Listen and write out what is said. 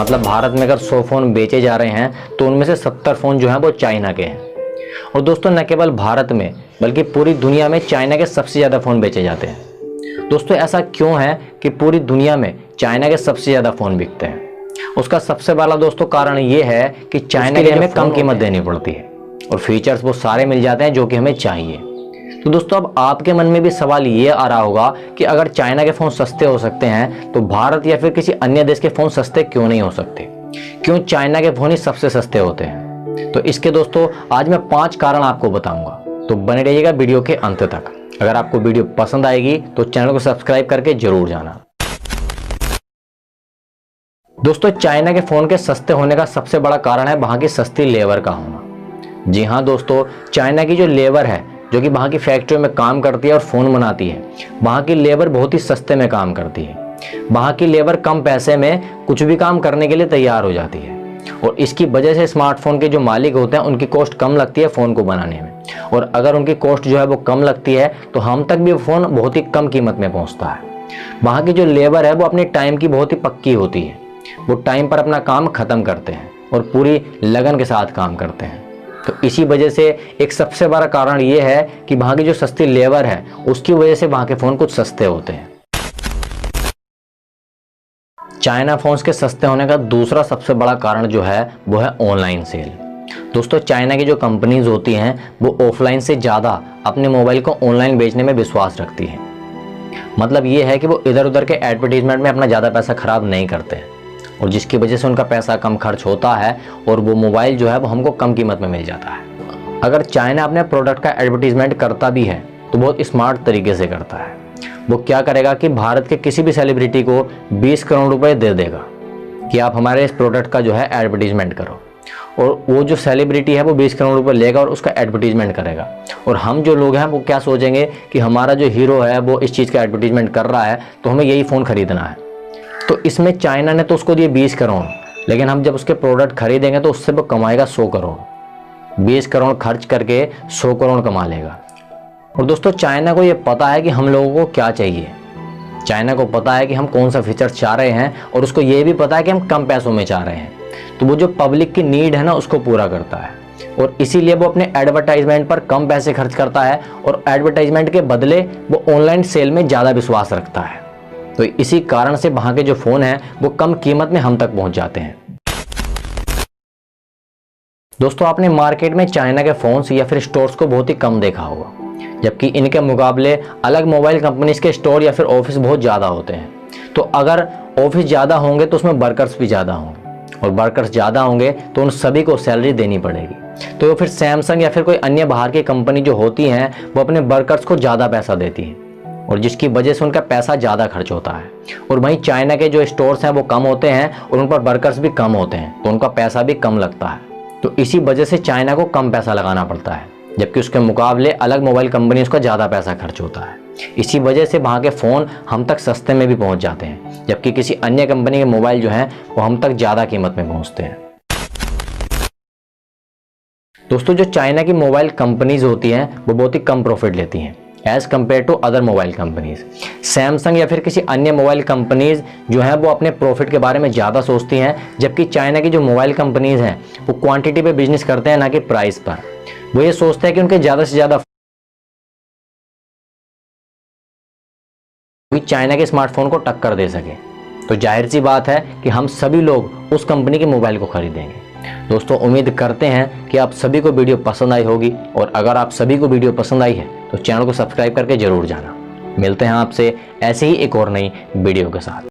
मतलब भारत में अगर 100 फ़ोन बेचे जा रहे हैं तो उनमें से 70 फ़ोन जो हैं वो चाइना के हैं। और दोस्तों न केवल भारत में बल्कि पूरी दुनिया में चाइना के सबसे ज़्यादा फ़ोन बेचे जाते हैं। दोस्तों ऐसा क्यों है कि पूरी दुनिया में चाइना के सबसे ज़्यादा फ़ोन बिकते हैं? उसका सबसे बड़ा दोस्तों कारण ये है कि चाइना के हमें कम कीमत देनी पड़ती है और फीचर्स वो सारे मिल जाते हैं जो कि हमें चाहिए। तो दोस्तों अब आपके मन में भी सवाल ये आ रहा होगा कि अगर चाइना के फ़ोन सस्ते हो सकते हैं तो भारत या फिर किसी अन्य देश के फ़ोन सस्ते क्यों नहीं हो सकते? क्यों चाइना के फ़ोन ही सबसे सस्ते होते हैं? तो इसके दोस्तों आज मैं 5 कारण आपको बताऊंगा, तो बने रहिएगा वीडियो के अंत तक। अगर आपको वीडियो पसंद आएगी तो चैनल को सब्सक्राइब करके जरूर जाना। दोस्तों चाइना के फ़ोन के सस्ते होने का सबसे बड़ा कारण है वहाँ की सस्ती लेबर का होना। जी हाँ दोस्तों, चाइना की जो लेबर है जो कि वहाँ की फैक्ट्रियों में काम करती है और फ़ोन बनाती है, वहाँ की लेबर बहुत ही सस्ते में काम करती है। वहाँ की लेबर कम पैसे में कुछ भी काम करने के लिए तैयार हो जाती है और इसकी वजह से स्मार्टफोन के जो मालिक होते हैं उनकी कॉस्ट कम लगती है फ़ोन को बनाने में। और अगर उनकी कॉस्ट जो है वो कम लगती है तो हम तक भी फ़ोन बहुत ही कम कीमत में पहुँचता है। वहाँ की जो लेबर है वो अपने टाइम की बहुत ही पक्की होती है, वो टाइम पर अपना काम ख़त्म करते हैं और पूरी लगन के साथ काम करते हैं। तो इसी वजह से एक सबसे बड़ा कारण ये है कि वहाँ की जो सस्ती लेबर है उसकी वजह से वहाँ के फ़ोन कुछ सस्ते होते हैं। चाइना फ़ोन्स के सस्ते होने का दूसरा सबसे बड़ा कारण जो है वो है ऑनलाइन सेल। दोस्तों चाइना की जो कंपनीज होती हैं वो ऑफलाइन से ज़्यादा अपने मोबाइल को ऑनलाइन बेचने में विश्वास रखती हैं। मतलब ये है कि वो इधर उधर के एडवर्टीजमेंट में अपना ज़्यादा पैसा ख़राब नहीं करते हैं और जिसकी वजह से उनका पैसा कम खर्च होता है और वो मोबाइल जो है वो हमको कम कीमत में मिल जाता है। अगर चाइना अपने प्रोडक्ट का एडवर्टीजमेंट करता भी है तो बहुत स्मार्ट तरीके से करता है। वो क्या करेगा कि भारत के किसी भी सेलिब्रिटी को 20 करोड़ रुपए दे देगा कि आप हमारे इस प्रोडक्ट का जो है एडवर्टीजमेंट करो, और वो जो सेलिब्रिटी है वो 20 करोड़ रुपए लेगा और उसका एडवर्टीजमेंट करेगा। और हम जो लोग हैं वो क्या सोचेंगे कि हमारा जो हीरो है वो इस चीज़ का एडवर्टीजमेंट कर रहा है तो हमें यही फ़ोन खरीदना है। तो इसमें चाइना ने तो उसको दिए 20 करोड़, लेकिन हम जब उसके प्रोडक्ट खरीदेंगे तो उससे वो कमाएगा 100 करोड़। 20 करोड़ खर्च करके 100 करोड़ कमा लेगा। और दोस्तों चाइना को ये पता है कि हम लोगों को क्या चाहिए, चाइना को पता है कि हम कौन सा फीचर चाह रहे हैं और उसको ये भी पता है कि हम कम पैसों में चाह रहे हैं। तो वो जो पब्लिक की नीड है ना उसको पूरा करता है और इसीलिए वो अपने एडवर्टाइजमेंट पर कम पैसे खर्च करता है और एडवर्टाइजमेंट के बदले वो ऑनलाइन सेल में ज़्यादा विश्वास रखता है। तो इसी कारण से वहाँ के जो फ़ोन हैं वो कम कीमत में हम तक पहुँच जाते हैं। दोस्तों आपने मार्केट में चाइना के फ़ोन्स या फिर स्टोर्स को बहुत ही कम देखा होगा, जबकि इनके मुकाबले अलग मोबाइल कंपनीज के स्टोर या फिर ऑफिस बहुत ज़्यादा होते हैं। तो अगर ऑफिस ज़्यादा होंगे तो उसमें वर्कर्स भी ज़्यादा होंगे और वर्कर्स ज़्यादा होंगे तो उन सभी को सैलरी देनी पड़ेगी। तो फिर सैमसंग या फिर कोई अन्य बाहर की कंपनी जो होती हैं वो अपने वर्कर्स को ज़्यादा पैसा देती है और जिसकी वजह से उनका पैसा ज़्यादा खर्च होता है। और वहीं चाइना के जो स्टोर्स हैं वो कम होते हैं और उन पर वर्कर्स भी कम होते हैं तो उनका पैसा भी कम लगता है। तो इसी वजह से चाइना को कम पैसा लगाना पड़ता है, जबकि उसके मुकाबले अलग मोबाइल कंपनी उसका ज़्यादा पैसा खर्च होता है। इसी वजह से वहाँ के फ़ोन हम तक सस्ते में भी पहुँच जाते हैं, जबकि किसी अन्य कंपनी के मोबाइल जो हैं वो हम तक ज़्यादा कीमत में पहुँचते हैं। दोस्तों जो चाइना की मोबाइल कंपनीज होती हैं वो बहुत ही कम प्रॉफिट लेती हैं as compare to other mobile companies. Samsung या फिर किसी अन्य मोबाइल कंपनीज जो हैं वो अपने प्रॉफिट के बारे में ज़्यादा सोचती हैं, जबकि चाइना की जो मोबाइल कंपनीज हैं वो क्वांटिटी पे बिजनेस करते हैं ना कि प्राइस पर। वो ये सोचते हैं कि उनके ज़्यादा से ज़्यादा चाइना के स्मार्टफोन को टक्कर दे सके। तो जाहिर सी बात है कि हम सभी लोग उस कंपनी के मोबाइल को खरीदेंगे। दोस्तों उम्मीद करते हैं कि आप सभी को वीडियो पसंद आई होगी और अगर आप सभी को वीडियो पसंद आई है तो चैनल को सब्सक्राइब करके जरूर जाना। मिलते हैं आपसे ऐसे ही एक और नई वीडियो के साथ।